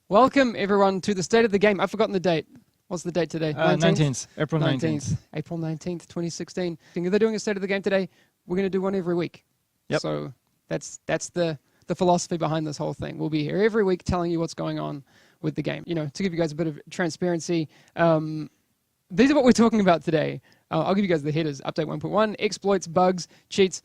Welcome, everyone, to the State of the Game. I've forgotten the date. What's the date today? 19th. April 19th. April 19th, 2016. They're doing a State of the Game today. We're going to do one every week. Yep. So that's the philosophy behind this whole thing. We'll be here every week telling you what's going on with the game. You know, to give you guys a bit of transparency, these are what we're talking about today. I'll give you guys the headers. Update 1.1, exploits, bugs, cheats.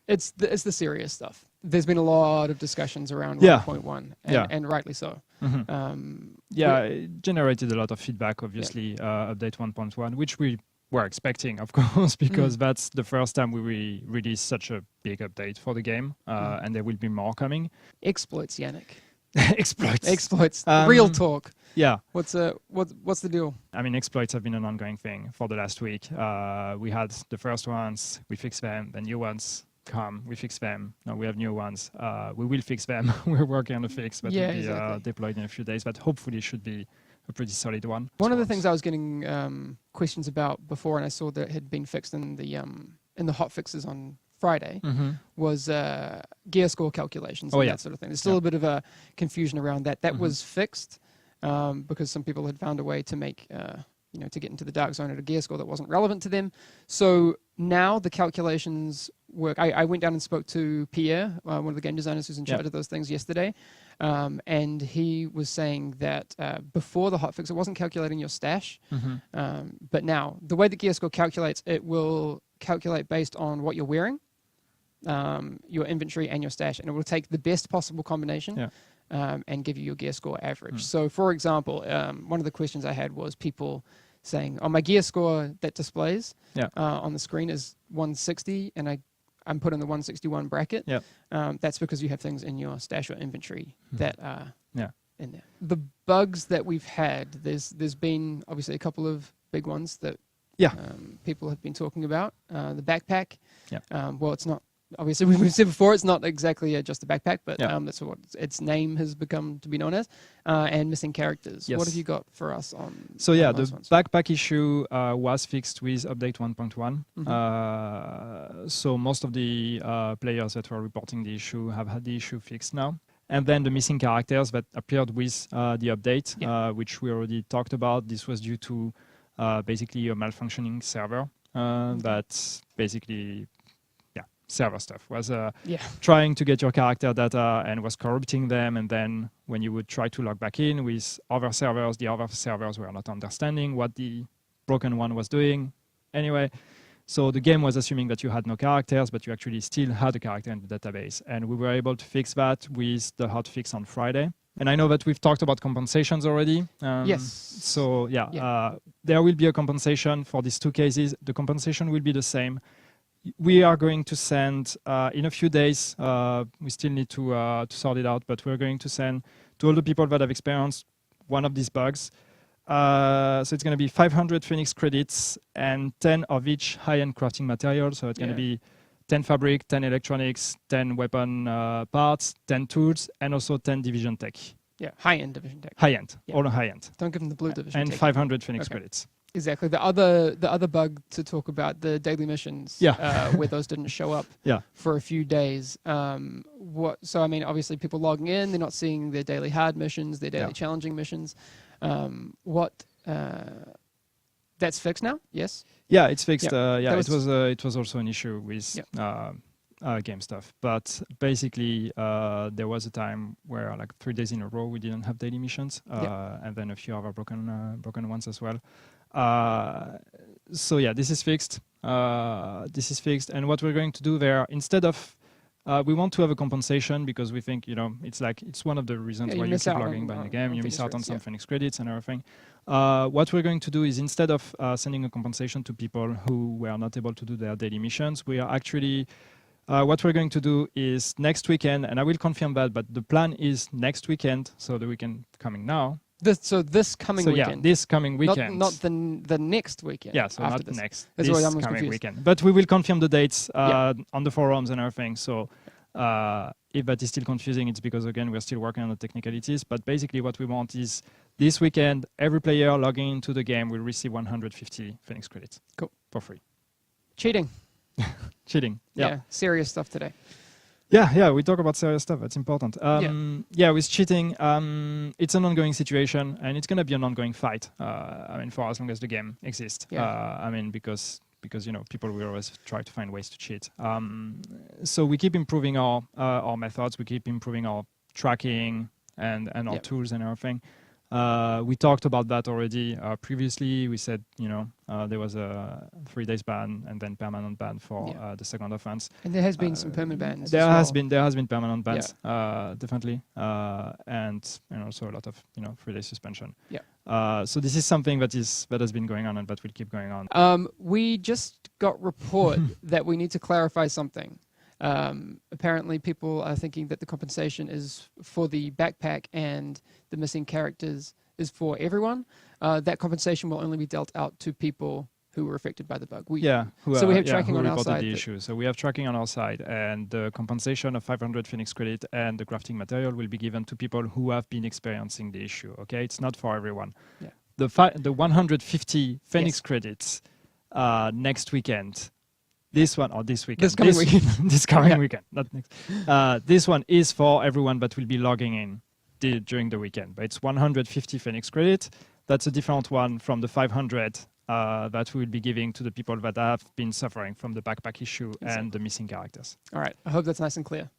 It's the serious stuff. There's been a lot of discussions around 1.1, and rightly so. It generated a lot of feedback, obviously, update 1.1, which we were expecting, of course, because that's the first time we release such a big update for the game, and there will be more coming. Exploits, Yannick. Exploits. Real talk. Yeah. What's the deal? I mean, exploits have been an ongoing thing for the last week. We had the first ones, we fixed them, the new ones come, we fix them. Now we have new ones. We will fix them. We're working on a fix, but will be deployed in a few days, but hopefully should be a pretty solid one. One of the things I was getting questions about before, and I saw that it had been fixed in the hot fixes on Friday, was gear score calculations and that sort of thing. There's still a bit of a confusion around that. That was fixed because some people had found a way to make, to get into the dark zone at a gear score that wasn't relevant to them. So now the calculations work. I went down and spoke to Pierre, one of the game designers who's in charge of those things yesterday, and he was saying that before the hotfix, it wasn't calculating your stash, but now the way the gear score calculates, it will calculate based on what you're wearing, your inventory and your stash, and it will take the best possible combination and give you your gear score average. So for example, one of the questions I had was people saying, my gear score that displays on the screen is 160, and I'm put in the 161 bracket. That's because you have things in your stash or inventory that are in there. The bugs that we've had, there's been obviously a couple of big ones that people have been talking about. The backpack. Well, it's not. Obviously, we've said before, it's not exactly just a backpack, but that's what its name has become to be known as, and missing characters. What have you got for us on So the backpack issue was fixed with update 1.1. So most of the players that were reporting the issue have had the issue fixed now. And then the missing characters that appeared with the update, which we already talked about. This was due to basically a malfunctioning server that basically server stuff was trying to get your character data and was corrupting them, and then when you would try to log back in with other servers, the other servers were not understanding what the broken one was doing. Anyway, so the game was assuming that you had no characters, but you actually still had a character in the database, and we were able to fix that with the hotfix on Friday. And I know that we've talked about compensations already. So there will be a compensation for these two cases. The compensation will be the same. We are going to send in a few days. We still need to sort it out, but we're going to send to all the people that have experienced one of these bugs. So it's going to be 500 Phoenix credits and 10 of each high-end crafting material. So it's going to be 10 fabric, 10 electronics, 10 weapon parts, 10 tools, and also 10 division tech. Yeah, high-end division tech. High-end, all high-end. Don't give them the blue division and tech. 500 Phoenix credits. Exactly. The other bug to talk about, the daily missions, where those didn't show up for a few days. So I mean, obviously people logging in, they're not seeing their daily hard missions, their daily challenging missions. That's fixed now? Yes. Yeah, it's fixed. It was also an issue with game stuff, but basically there was a time where like 3 days in a row we didn't have daily missions, and then a few other broken ones as well. So this is fixed. And what we're going to do there, instead of we want to have a compensation because we think it's one of the reasons why you keep logging by the game. You miss out on some Phoenix credits and everything. What we're going to do is, instead of sending a compensation to people who were not able to do their daily missions, we are actually what we're going to do is next weekend, and I will confirm that, but the plan is next weekend, so the weekend coming now. This coming weekend. Yeah, this coming weekend. Not the next weekend. Yeah, so after not this. next. That's this why I'm coming confused. weekend. But we will confirm the dates on the forums and everything. So if that is still confusing, it's because, again, we're still working on the technicalities. But basically what we want is this weekend, every player logging into the game will receive 150 Phoenix credits. Cool. For free. Cheating. Cheating. Yeah. Serious stuff today. Yeah, we talk about serious stuff. That's important. With cheating, it's an ongoing situation, and it's going to be an ongoing fight. For as long as the game exists. Because people will always try to find ways to cheat. So we keep improving our methods. We keep improving our tracking and our tools and everything. We talked about that already previously. We said, there was a 3 days ban and then permanent ban for the second offense. And there has been some permanent bans. There has been permanent bans, definitely, and also a lot of 3 day suspension. So this is something that has been going on and that will keep going on. We just got report that we need to clarify something. Apparently people are thinking that the compensation is for the backpack and the missing characters is for everyone. That compensation will only be dealt out to people who were affected by the bug. We have tracking on our side. The issue. So we have tracking on our side, and the compensation of 500 Phoenix credit and the crafting material will be given to people who have been experiencing the issue. Okay, it's not for everyone. The 150 Phoenix credits next weekend. This weekend. This coming weekend, not next. This one is for everyone that will be logging in during the weekend. But it's 150 Phoenix credit. That's a different one from the 500 that we will be giving to the people that have been suffering from the backpack issue and the missing characters. All right. I hope that's nice and clear.